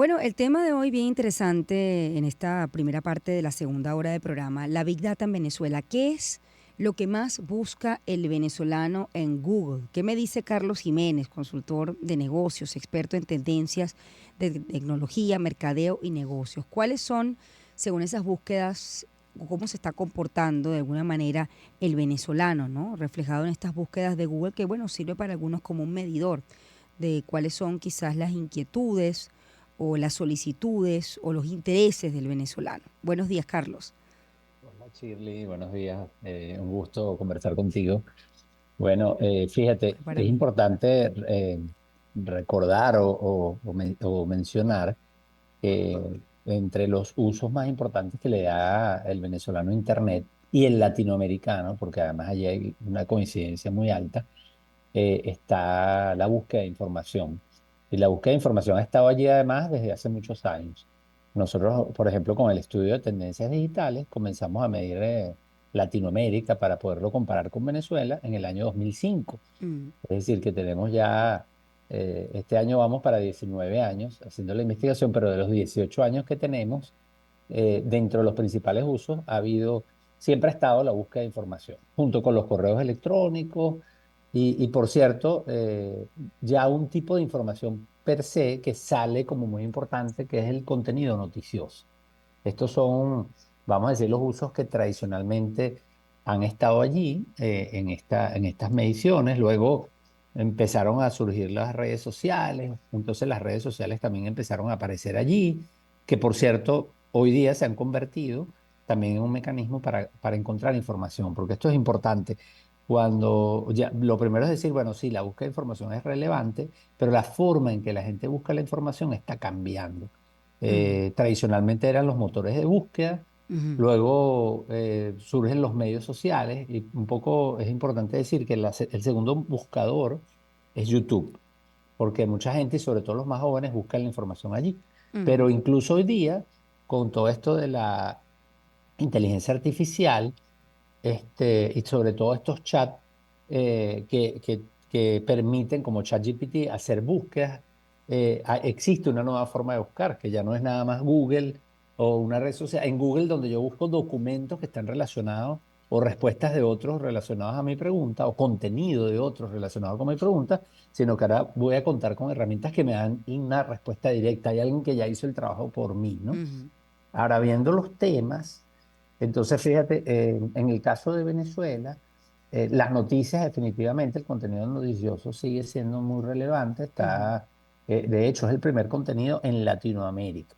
Bueno, el tema de hoy bien interesante en esta primera parte de la segunda hora de programa, la Big Data en Venezuela. ¿Qué es lo que más busca el venezolano en Google? ¿Qué me dice Carlos Jiménez, consultor de negocios, experto en tendencias de tecnología, mercadeo y negocios? ¿Cuáles son, según esas búsquedas, cómo se está comportando de alguna manera el venezolano, ¿no? Reflejado en estas búsquedas de Google que, bueno, sirve para algunos como un medidor de cuáles son quizás las inquietudes o las solicitudes o los intereses del venezolano. Buenos días, Carlos. Hola Shirley, buenos días. Un gusto conversar contigo. Bueno, fíjate, Para es mí. importante recordar o mencionar que entre los usos más importantes que le da el venezolano a Internet y el latinoamericano, porque además allí hay una coincidencia muy alta, está la búsqueda de información. Y la búsqueda de información ha estado allí además desde hace muchos años. Nosotros, por ejemplo, con el estudio de tendencias digitales, comenzamos a medir Latinoamérica para poderlo comparar con Venezuela en el año 2005. Mm, Es decir, que tenemos ya, este año vamos para 19 años haciendo la investigación, pero de los 18 años que tenemos, dentro de los principales usos siempre ha estado la búsqueda de información, junto con los correos electrónicos y por cierto, ya un tipo de información per se que sale como muy importante, que es el contenido noticioso. Estos son, vamos a decir, los usos que tradicionalmente han estado allí en estas mediciones. Luego empezaron a surgir las redes sociales, entonces las redes sociales también empezaron a aparecer allí, que por cierto, hoy día se han convertido también en un mecanismo para encontrar información, porque esto es importante. Lo primero es decir, bueno, sí, la búsqueda de información es relevante, pero la forma en que la gente busca la información está cambiando. mm, Tradicionalmente eran los motores de búsqueda, ujú, luego surgen los medios sociales y un poco es importante decir que el segundo buscador es YouTube, porque mucha gente y sobre todo los más jóvenes buscan la información allí. mm, Pero incluso hoy día, con todo esto de la inteligencia artificial, y sobre todo estos chats que permiten, como ChatGPT, hacer búsquedas. Existe una nueva forma de buscar, que ya no es nada más Google o una red social. En Google, donde yo busco documentos que están relacionados o respuestas de otros relacionados a mi pregunta o contenido de otros relacionados con mi pregunta, sino que ahora voy a contar con herramientas que me dan una respuesta directa. Hay alguien que ya hizo el trabajo por mí, ¿no? ujú, Ahora, viendo los temas, entonces fíjate, en el caso de Venezuela, las noticias definitivamente, el contenido noticioso sigue siendo muy relevante, ujú, de hecho es el primer contenido en Latinoamérica.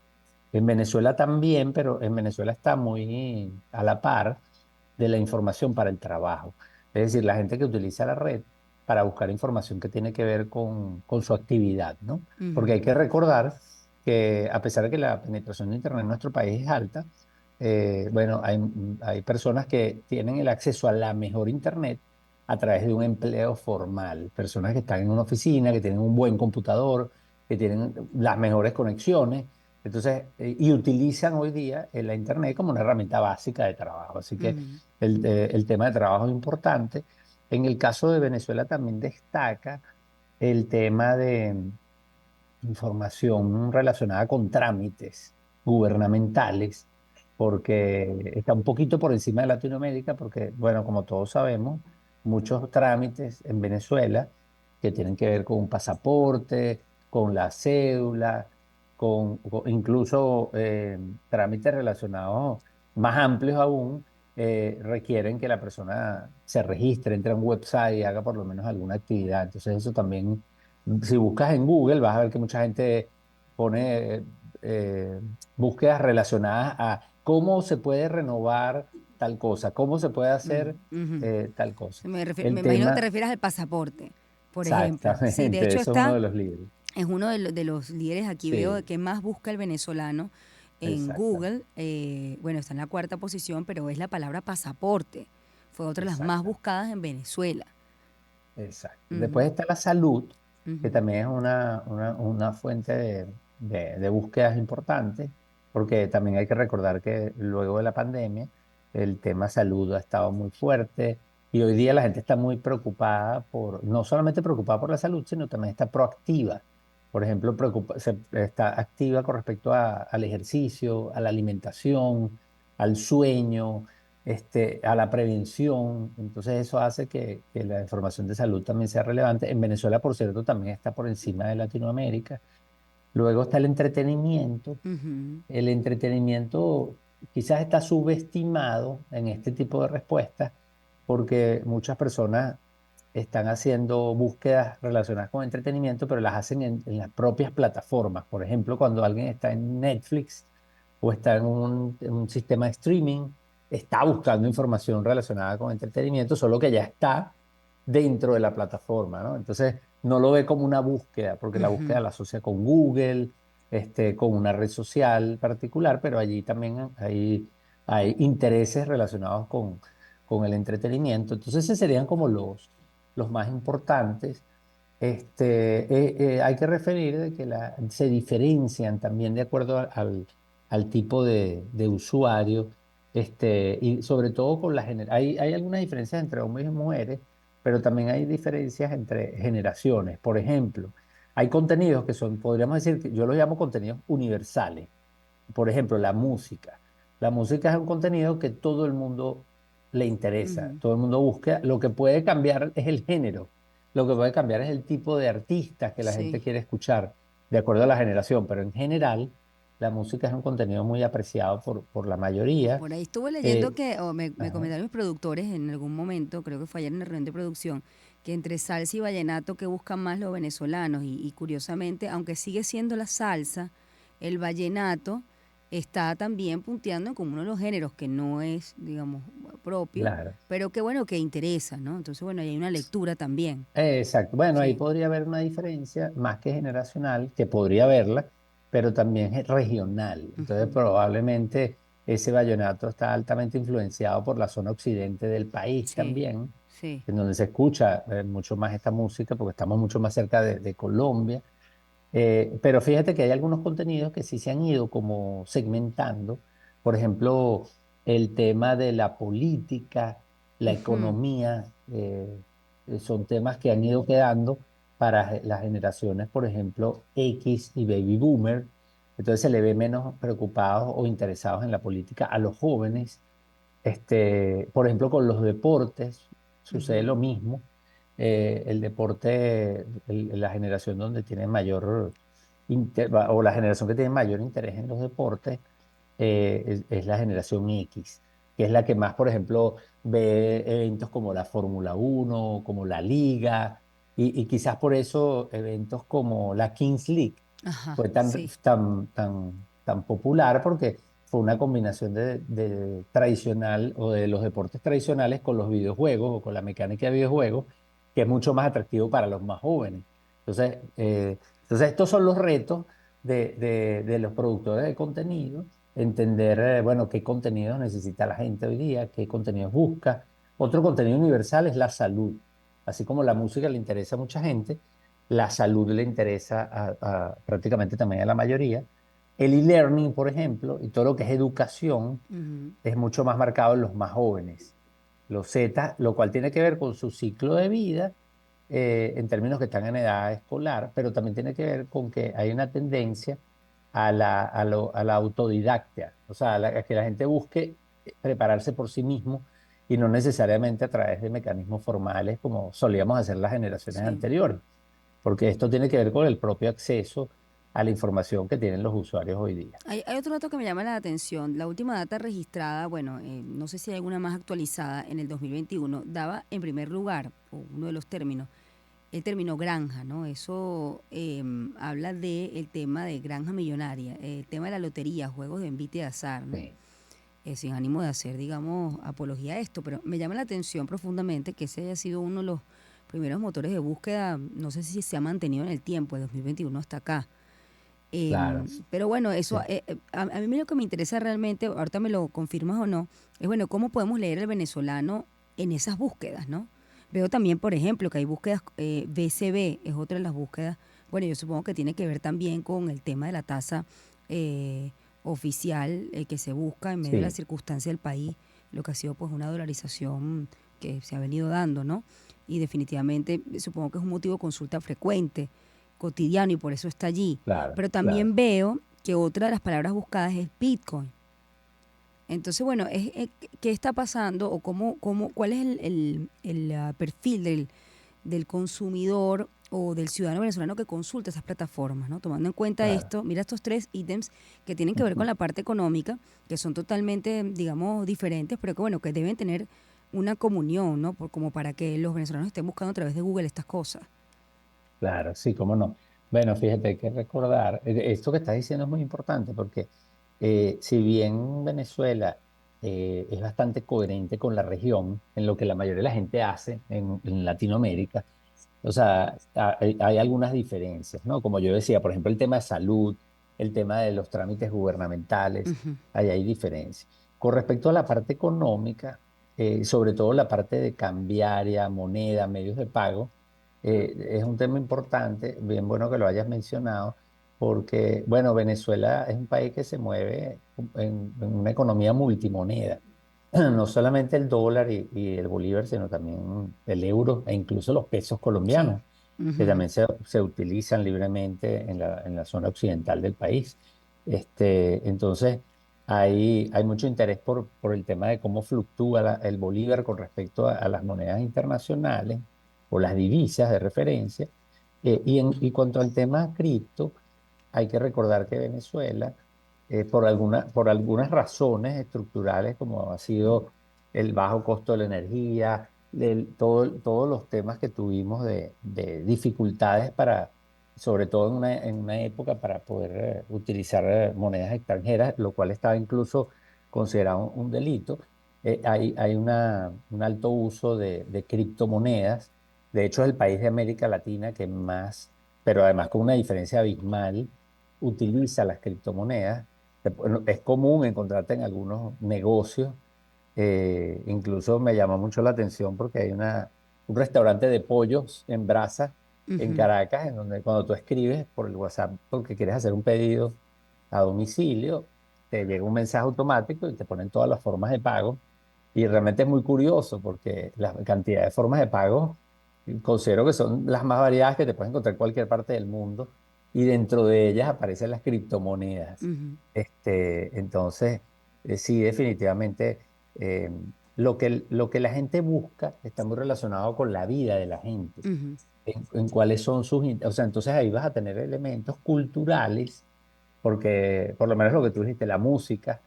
En Venezuela también, pero en Venezuela está muy a la par de la información para el trabajo. Es decir, la gente que utiliza la red para buscar información que tiene que ver con su actividad, ¿no? Porque ujú, hay que recordar que a pesar de que la penetración de Internet en nuestro país es alta, bueno, hay personas que tienen el acceso a la mejor Internet a través de un empleo formal, personas que están en una oficina, que tienen un buen computador, que tienen las mejores conexiones, entonces, y utilizan hoy día la Internet como una herramienta básica de trabajo. Así que ujú, el tema de trabajo es importante. En el caso de Venezuela también destaca el tema de información relacionada con trámites gubernamentales, porque está un poquito por encima de Latinoamérica, porque, bueno, como todos sabemos, muchos trámites en Venezuela que tienen que ver con un pasaporte, con la cédula, incluso trámites relacionados más amplios aún, requieren que la persona se registre, entre a un website y haga por lo menos alguna actividad. Entonces eso también, si buscas en Google, vas a ver que mucha gente pone eh, búsquedas relacionadas a cómo se puede renovar tal cosa, cómo se puede hacer ujú. tal cosa. Me El imagino que te tema, refieres al pasaporte, por ejemplo. Sí, de exactamente, hecho eso es uno está, de los libros. es uno de los líderes aquí veo Sí, que más busca el venezolano en exactamente, Google. Bueno, está en la cuarta posición, pero es la palabra pasaporte. Fue otra de las más exactamente. buscadas en Venezuela. Exacto. Ujú, Después está la salud, que ujú, también es una fuente de búsquedas importantes, porque también hay que recordar que luego de la pandemia el tema salud ha estado muy fuerte y hoy día la gente está muy preocupada no solamente preocupada por la salud, sino también está proactiva. Por ejemplo, está activa con respecto al ejercicio, a la alimentación, al sueño, a la prevención. Entonces eso hace que la información de salud también sea relevante. En Venezuela, por cierto, también está por encima de Latinoamérica. Luego está el entretenimiento. Ujú, El entretenimiento quizás está subestimado en este tipo de respuestas porque muchas personas están haciendo búsquedas relacionadas con entretenimiento, pero las hacen en las propias plataformas. Por ejemplo, cuando alguien está en Netflix o está en un sistema de streaming, está buscando información relacionada con entretenimiento, solo que ya está dentro de la plataforma, ¿no? Entonces, no lo ve como una búsqueda, porque la búsqueda ujú. la asocia con Google, con una red social particular, pero allí también hay intereses relacionados con el entretenimiento. Entonces, esos serían como los más importantes. Hay que referir de que se diferencian también de acuerdo al tipo de usuario, y sobre todo con hay algunas diferencias entre hombres y mujeres, pero también hay diferencias entre generaciones. Por ejemplo, hay contenidos que son, podríamos decir, que yo los llamo contenidos universales. Por ejemplo, la música. La música es un contenido que todo el mundo le interesa, Ujú. todo el mundo busca. Lo que puede cambiar es el género, lo que puede cambiar es el tipo de artistas que la gente Sí. quiere escuchar, de acuerdo a la generación, pero en general la música es un contenido muy apreciado por la mayoría. Por ahí estuve leyendo Eh, que, o me ajá, comentaron mis productores en algún momento, creo que fue ayer en la reunión de producción, que entre salsa y vallenato que buscan más los venezolanos. Y curiosamente, aunque sigue siendo la salsa, el vallenato está también punteando como uno de los géneros que no es, digamos, propio, claro. pero que bueno, que interesa, ¿no? Entonces, bueno, ahí hay una lectura también. Exacto. Bueno, ahí Sí. podría haber una diferencia más que generacional, que podría haberla, pero también es regional. Entonces, Ujú. probablemente ese vallenato está altamente influenciado por la zona occidente del país Sí, también, sí. en donde se escucha mucho más esta música, porque estamos mucho más cerca de Colombia. Pero fíjate que hay algunos contenidos que sí se han ido como segmentando. Por ejemplo, el tema de la política, la Ujú, economía, son temas que han ido quedando para las generaciones, por ejemplo, X y Baby Boomer. Entonces se le ve menos preocupados o interesados en la política a los jóvenes. Por ejemplo, con los deportes sucede ujú. lo mismo. El deporte, la generación donde tiene mayor, o la generación que tiene mayor interés en los deportes, es la generación X, que es la que más, por ejemplo, ve eventos como la Fórmula 1, como la Liga, y quizás por eso eventos como la Kings League Ajá, fue sí, tan popular porque fue una combinación de tradicional o de los deportes tradicionales con los videojuegos o con la mecánica de videojuegos, que es mucho más atractivo para los más jóvenes. Entonces estos son los retos de los productores de contenido, entender, bueno, qué contenidos necesita la gente hoy día, qué contenidos busca. Otro contenido universal es la salud. Así como la música le interesa a mucha gente, la salud le interesa prácticamente también a la mayoría. El e-learning, por ejemplo, y todo lo que es educación, ujú, es mucho más marcado en los más jóvenes, los Z, lo cual tiene que ver con su ciclo de vida, en términos que están en edad escolar, pero también tiene que ver con que hay una tendencia a la autodidacta, o sea, a que la gente busque prepararse por sí mismo y no necesariamente a través de mecanismos formales como solíamos hacer las generaciones sí. anteriores, porque esto tiene que ver con el propio acceso a la información que tienen los usuarios hoy día. Hay otro dato que me llama la atención. La última data registrada, bueno, no sé si hay alguna más actualizada, en el 2021, daba en primer lugar, o uno de los términos, el término granja, ¿no? Eso habla del tema de granja millonaria, el tema de la lotería, juegos de envite de azar, ¿no? Sí. Sin ánimo de hacer, digamos, apología a esto, pero me llama la atención profundamente que ese haya sido uno de los primeros motores de búsqueda, no sé si se ha mantenido en el tiempo, de 2021 hasta acá. Claro, Pero bueno, sí, eso a mí lo que me interesa realmente, ahorita me lo confirmas o no, es bueno, cómo podemos leer el venezolano en esas búsquedas, ¿no? Veo también, por ejemplo, que hay búsquedas, BCB es otra de las búsquedas, bueno, yo supongo que tiene que ver también con el tema de la tasa oficial que se busca en medio de la sí, circunstancia del país, lo que ha sido pues una dolarización que se ha venido dando, ¿no? Y definitivamente supongo que es un motivo de consulta frecuente. cotidiano y por eso está allí. Claro, Pero claro. también veo que otra de las palabras buscadas es Bitcoin. Entonces, bueno, ¿qué está pasando o cuál es el perfil del consumidor o del ciudadano venezolano que consulta esas plataformas, ¿no? Tomando en cuenta Claro. esto, mira estos tres ítems que tienen que ver con Ujú. la parte económica, que son totalmente, digamos, diferentes, pero que, bueno, que deben tener una comunión, ¿no? Como para que los venezolanos estén buscando a través de Google estas cosas. Claro, sí, cómo no. Bueno, fíjate, hay que recordar, esto que estás diciendo es muy importante porque si bien Venezuela es bastante coherente con la región, en lo que la mayoría de la gente hace en Latinoamérica, o sea, hay algunas diferencias, ¿no? Como yo decía, por ejemplo, el tema de salud, el tema de los trámites gubernamentales, Ujú. ahí hay diferencias. Con respecto a la parte económica, sobre todo la parte de cambiaria, moneda, medios de pago, es un tema importante, bien bueno que lo hayas mencionado, porque, bueno, Venezuela es un país que se mueve en una economía multimoneda. No solamente el dólar y el bolívar, sino también el euro e incluso los pesos Sí. colombianos, que Ujú. también se utilizan libremente en la zona occidental del país. Entonces, hay mucho interés por el tema de cómo fluctúa el bolívar con respecto a las monedas internacionales o las divisas de referencia. Y cuanto al tema cripto, hay que recordar que Venezuela, por algunas razones estructurales, como ha sido el bajo costo de la energía, todos los temas que tuvimos de dificultades para, sobre todo en una época, para poder utilizar monedas extranjeras, lo cual estaba incluso considerado un delito. Hay un alto uso de criptomonedas. De hecho, es el país de América Latina que más, pero además con una diferencia abismal, utiliza las criptomonedas. Bueno, es común encontrarte en algunos negocios. Incluso me llama mucho la atención porque hay un restaurante de pollos en brasa en Ujú. Caracas, en donde cuando tú escribes por el WhatsApp porque quieres hacer un pedido a domicilio, te llega un mensaje automático y te ponen todas las formas de pago. Y realmente es muy curioso porque la cantidad de formas de pago considero que son las más variadas que te puedes encontrar en cualquier parte del mundo. Y dentro de ellas aparecen las criptomonedas. Ujú. Entonces, sí, definitivamente, eh, lo que la gente busca está muy relacionado con la vida de la gente, Ujú. en cuáles son o sea, entonces ahí vas a tener elementos culturales, porque por lo menos lo que tú dijiste, la música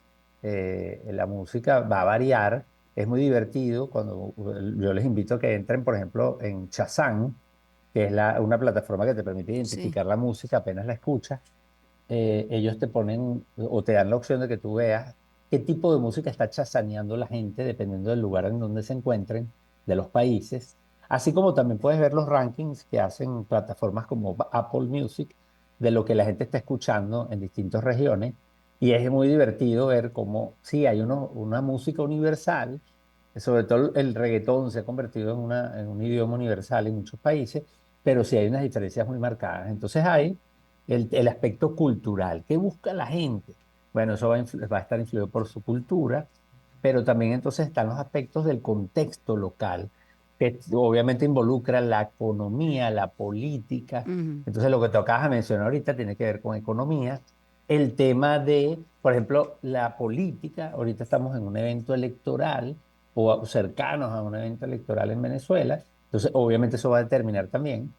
va a variar, es muy divertido cuando yo les invito a que entren, por ejemplo, en Shazam, que es una plataforma que te permite Sí. identificar la música apenas la escuchas. Ellos te ponen o te dan la opción de que tú veas qué tipo de música está chasaneando la gente dependiendo del lugar en donde se encuentren, de los países, así como también puedes ver los rankings que hacen plataformas como Apple Music de lo que la gente está escuchando en distintas regiones. Y es muy divertido ver cómo, sí, hay una música universal, sobre todo el reggaetón se ha convertido en un idioma universal en muchos países, pero sí hay unas diferencias muy marcadas. Entonces hay el aspecto cultural. ¿Qué busca la gente? Bueno, eso va a estar influido por su cultura, pero también entonces están los aspectos del contexto local, que obviamente involucra la economía, la política. Ujú. Entonces, lo que te acabas de mencionar ahorita tiene que ver con economía. El tema de, por ejemplo, la política. Ahorita estamos en un evento electoral o cercanos a un evento electoral en Venezuela. Entonces, obviamente eso va a determinar también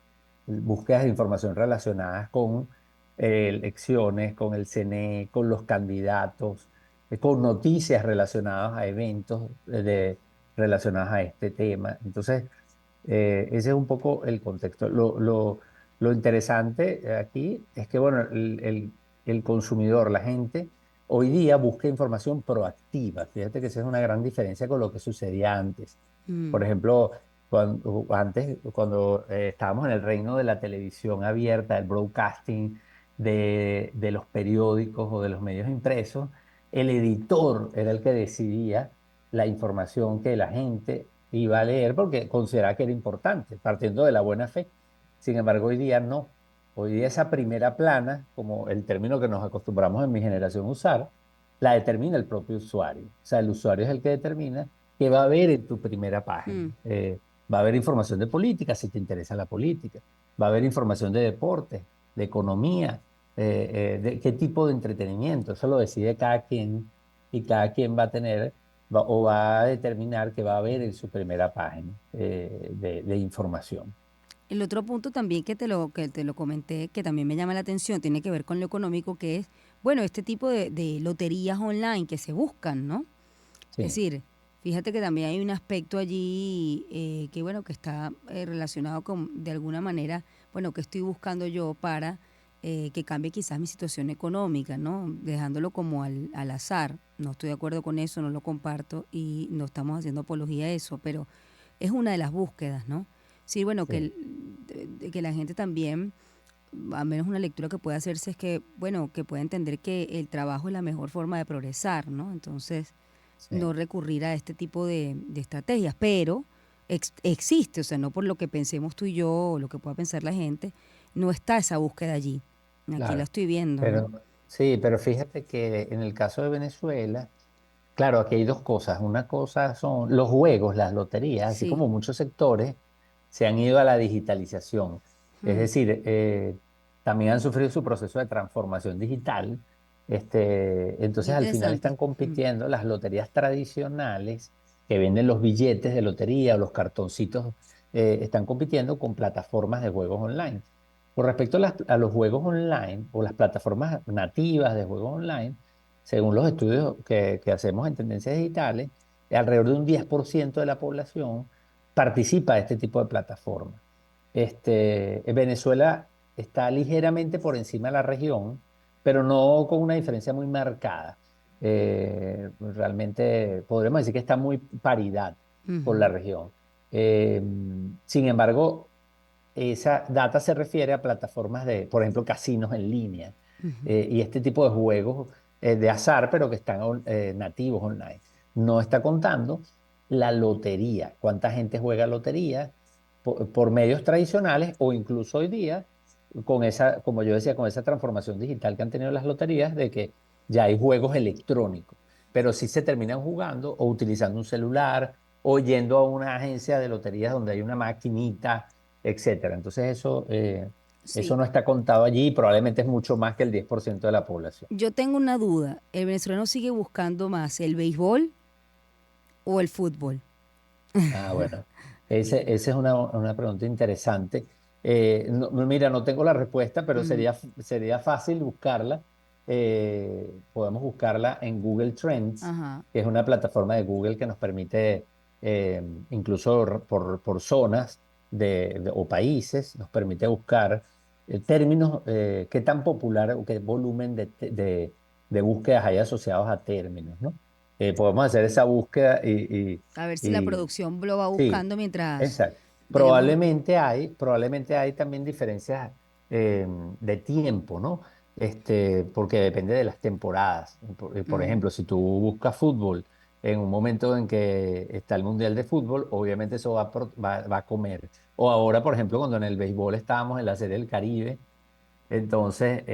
búsquedas de información relacionadas con elecciones, con el CNE, con los candidatos, con noticias relacionadas a eventos relacionados a este tema. Entonces, ese es un poco el contexto. Lo interesante aquí es que, bueno, el consumidor, la gente, hoy día busca información proactiva. Fíjate que esa es una gran diferencia con lo que sucedía antes. Por Mm. ejemplo, cuando estábamos en el reino de la televisión abierta, del broadcasting, de los periódicos o de los medios impresos, el editor era el que decidía la información que la gente iba a leer porque consideraba que era importante, partiendo de la buena fe. Sin embargo, hoy día no. Hoy día esa primera plana, como el término que nos acostumbramos en mi generación a usar, la determina el propio usuario. O sea, el usuario es el que determina qué va a ver en tu primera página. Mm. Va a haber información de política si te interesa la política. Va a haber información de deporte, de economía, de qué tipo de entretenimiento. Eso lo decide cada quien y cada quien va a tener o va a determinar que va a haber en su primera página de información. El otro punto también que te lo comenté, que también me llama la atención, tiene que ver con lo económico, que es, bueno, este tipo de loterías online que se buscan, ¿no? Es Sí, decir, fíjate que también hay un aspecto allí que, bueno, que está relacionado con, de alguna manera, bueno, que estoy buscando yo para que cambie quizás mi situación económica, ¿no? Dejándolo como al azar. No estoy de acuerdo con eso, no lo comparto y no estamos haciendo apología a eso, pero es una de las búsquedas, ¿no? Sí, bueno, que, sí, que la gente también, al menos una lectura que puede hacerse es que, bueno, que pueda entender que el trabajo es la mejor forma de progresar, ¿no? Entonces, no sí. recurrir a este tipo de estrategias, pero existe, o sea, no por lo que pensemos tú y yo o lo que pueda pensar la gente, no está esa búsqueda allí. Aquí la Claro, estoy viendo, ¿no? pero sí, pero fíjate que en el caso de Venezuela, claro, aquí hay dos cosas. Una cosa son los juegos, las loterías, así Sí. como muchos sectores se han ido a la digitalización. Es Mm, decir, también han sufrido su proceso de transformación digital. qué Entonces, al final interesante. están compitiendo las loterías tradicionales que venden los billetes de lotería o los cartoncitos, están compitiendo con plataformas de juegos online. Con respecto a los juegos online o las plataformas nativas de juegos online, según los estudios que hacemos en Tendencias Digitales, alrededor de un 10% de la población participa de este tipo de plataformas. En Venezuela está ligeramente por encima de la región, pero no con una diferencia muy marcada. Realmente podremos decir que está muy paridad con la Ujú, región. Eh, Sin embargo, esa data se refiere a plataformas de, por ejemplo, casinos en línea ujú. y este tipo de juegos de azar, pero que están nativos online. No está contando la lotería. ¿Cuánta gente juega lotería por medios tradicionales o incluso hoy día con esa, como yo decía, con esa transformación digital que han tenido las loterías de que ya hay juegos electrónicos, pero sí se terminan jugando o utilizando un celular o yendo a una agencia de loterías donde hay una maquinita, etcétera. Entonces eso Sí. no está contado allí y probablemente es mucho más que el 10% de la población. Yo tengo una duda. ¿El venezolano sigue buscando más el béisbol o el fútbol? Ah, bueno, esa es una pregunta interesante. Mira, no tengo la respuesta, pero Mm, sería fácil buscarla. Podemos buscarla en Google Trends, ajá. que es una plataforma de Google que nos permite, incluso por zonas o países, nos permite buscar términos, qué tan popular o qué volumen de búsquedas hay asociados a términos, ¿no? Podemos hacer esa búsqueda A ver si la y producción lo va sí, buscando mientras exacto. tenemos... Probablemente hay también diferencias de tiempo, ¿no? Porque depende de las temporadas. Por Mm, ejemplo, si tú buscas fútbol en un momento en que está el Mundial de Fútbol, obviamente eso va a comer. O ahora, por ejemplo, cuando en el béisbol estábamos en la Serie del Caribe, entonces,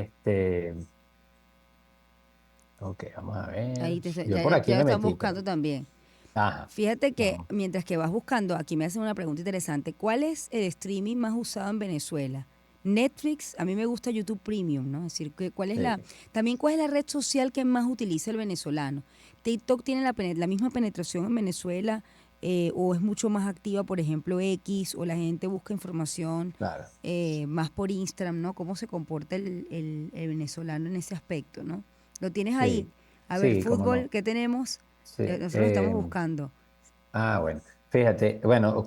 ok, vamos a ver. ahí Yo por aquí ya lo me están metí, buscando pero, también. ajá, Fíjate que vamos. mientras que vas buscando, aquí me hacen una pregunta interesante. ¿Cuál es el streaming más usado en Venezuela? Netflix, a mí me gusta YouTube Premium, ¿no? Es decir, ¿cuál es Sí. también cuál es la red social que más utiliza el venezolano? ¿TikTok tiene la misma penetración en Venezuela o es mucho más activa, por ejemplo, X, o la gente busca información Claro. más por Instagram, ¿no? ¿Cómo se comporta el venezolano en ese aspecto, ¿no? Lo tienes ahí. Sí, A ver, sí, cómo fútbol, no. ¿qué tenemos? Sí. Nosotros lo estamos buscando. Bueno, fíjate, bueno,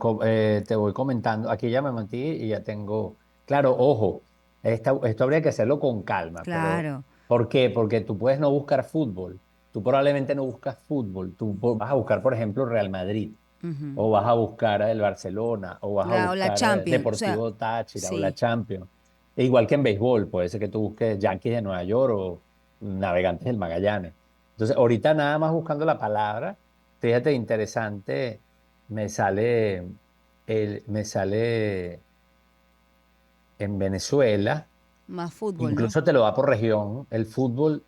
te voy comentando. Aquí ya me metí y ya tengo. Claro, ojo, esto habría que hacerlo con calma, pero Claro. ¿por qué? Porque tú puedes no buscar fútbol. Tú probablemente no buscas fútbol. Vas a buscar, por ejemplo, Real Madrid, Ujú. o vas a buscar el Barcelona, o vas a La buscar Champions, o sea, Deportivo Táchira o la sí. Champions. Igual que en béisbol, puede ser que tú busques Yankees de Nueva York o Navegantes del Magallanes. Entonces, ahorita nada más buscando la palabra, fíjate, interesante, me sale, me sale en Venezuela, Más fútbol, ¿no? incluso te lo da por región, el fútbol.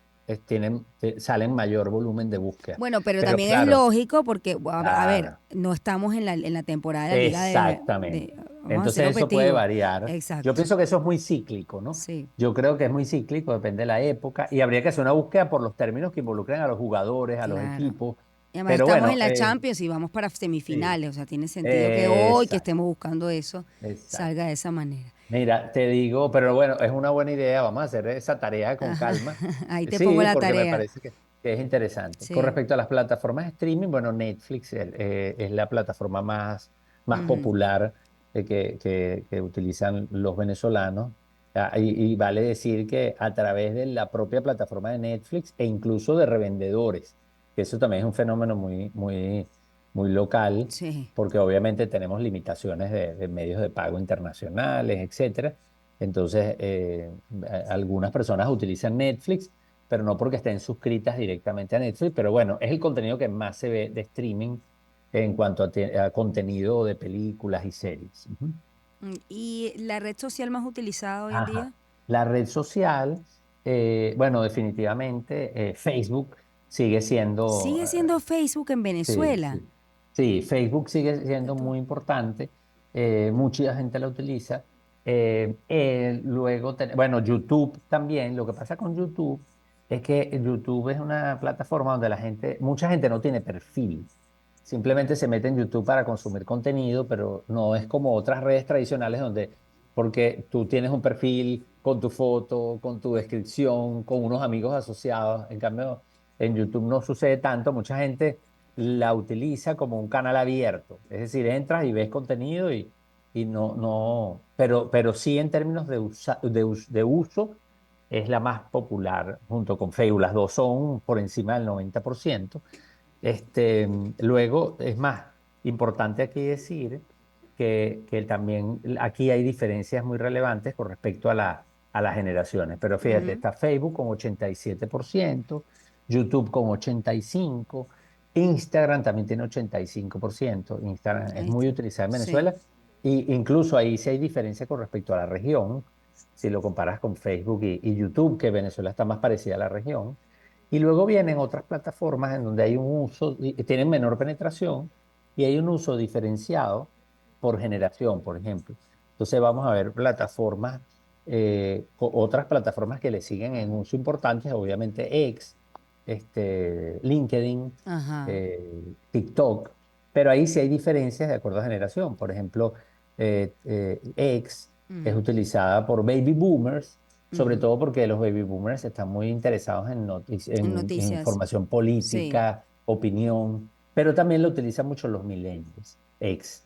salen mayor volumen de búsqueda. Bueno, pero Pero también es claro, lógico porque, a ver, claro. no estamos en la temporada de la liga Exactamente. vamos a ser Entonces eso puede objetivos. variar. Yo Exacto, pienso que eso es muy cíclico, ¿no? sí. Yo creo que es muy cíclico, depende de la época, y habría que hacer una búsqueda por los términos que involucren a los jugadores, a los Claro. equipos. Y además Pero estamos bueno, en la Champions y vamos para sí, semifinales, o sea, tiene sentido que hoy que exacto, estemos buscando eso exacto. salga de esa manera. Mira, te digo, pero bueno, es una buena idea, vamos a hacer esa tarea con Ajá, calma. ahí te pongo Sí, la porque me tarea. parece que es interesante. Con Sí. respecto a las plataformas de streaming, bueno, Netflix es la plataforma más Ujú. popular que utilizan los venezolanos. Y vale decir que a través de la propia plataforma de Netflix e incluso de revendedores, que eso también es un fenómeno muy local, Sí. porque obviamente tenemos limitaciones de medios de pago internacionales, etcétera. Entonces, algunas personas utilizan Netflix, pero no porque estén suscritas directamente a Netflix, pero bueno, es el contenido que más se ve de streaming en cuanto a contenido de películas y series. Ujú. ¿Y la red social más utilizada hoy en Ajá. día? La red social, bueno, definitivamente Facebook sigue siendo, Sigue siendo Facebook en sí, Venezuela. sí. Sí, Facebook sigue Mira siendo tú. muy importante, mucha gente la utiliza. Luego, bueno, YouTube también. Lo que pasa con YouTube es que YouTube es una plataforma donde mucha gente no tiene perfil. Simplemente se mete en YouTube para consumir contenido, pero no es como otras redes tradicionales porque tú tienes un perfil con tu foto, con tu descripción, con unos amigos asociados. En cambio, en YouTube no sucede tanto. Mucha gente la utiliza como un canal abierto. Es decir, entras y ves contenido y no, pero sí en términos de uso es la más popular junto con Facebook. Las dos son por encima del 90%. Luego, es más importante aquí decir que también aquí hay diferencias muy relevantes con respecto a las generaciones. Pero fíjate, Ujú. está Facebook con 87%, YouTube con 85%, Instagram también tiene 85%. Instagram es Ahí muy está. utilizada en Sí. Venezuela y incluso ahí sí hay diferencia con respecto a la región, si lo comparas con Facebook y YouTube, que Venezuela está más parecida a la región. Y luego vienen otras plataformas en donde hay un uso, tienen menor penetración y hay un uso diferenciado por generación, por ejemplo. Entonces vamos a ver otras plataformas que le siguen en uso importantes, obviamente X, LinkedIn, Ajá. TikTok, pero ahí sí hay diferencias de acuerdo a generación. Por ejemplo, X es Ujú. utilizada por baby boomers, sobre Ujú. todo porque los baby boomers están muy interesados En en noticias. información Sí. política, opinión, pero también lo utilizan mucho los millennials, ex.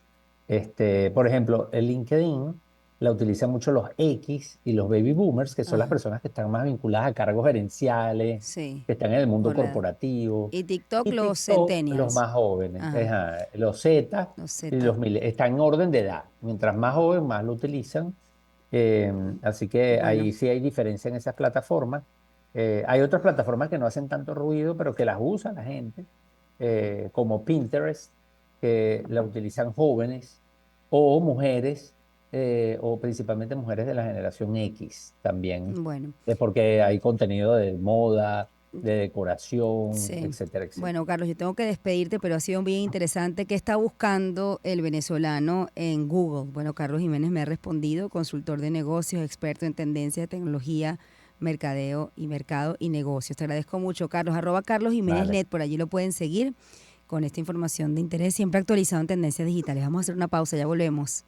Por ejemplo, el LinkedIn la utilizan mucho los X y los baby boomers, que son las Ajá. personas que están más vinculadas a cargos gerenciales, Sí. que están en el mundo Por la corporativo. Y TikTok, Y los TikTok, los centennials. más jóvenes, Ajá. ajá, los Z Los y Z. están en orden de edad. Mientras más joven, más lo utilizan. Así que Bueno, ahí sí hay diferencia en esas plataformas. Hay otras plataformas que no hacen tanto ruido, pero que las usa la gente, como Pinterest, que la utilizan jóvenes o mujeres, o principalmente mujeres de la generación X también, bueno. porque hay contenido de moda, de decoración, Sí. etcétera, etcétera. Bueno, Carlos, yo tengo que despedirte, pero ha sido bien interesante. ¿Qué está buscando el venezolano en Google? Bueno, Carlos Jiménez me ha respondido, consultor de negocios, experto en tendencias de tecnología, mercadeo y mercado y negocios. Te agradezco mucho, Carlos. @Carlos Jiménez Vale. Net, por allí lo pueden seguir con esta información de interés, siempre actualizado en tendencias digitales. Vamos a hacer una pausa, ya volvemos.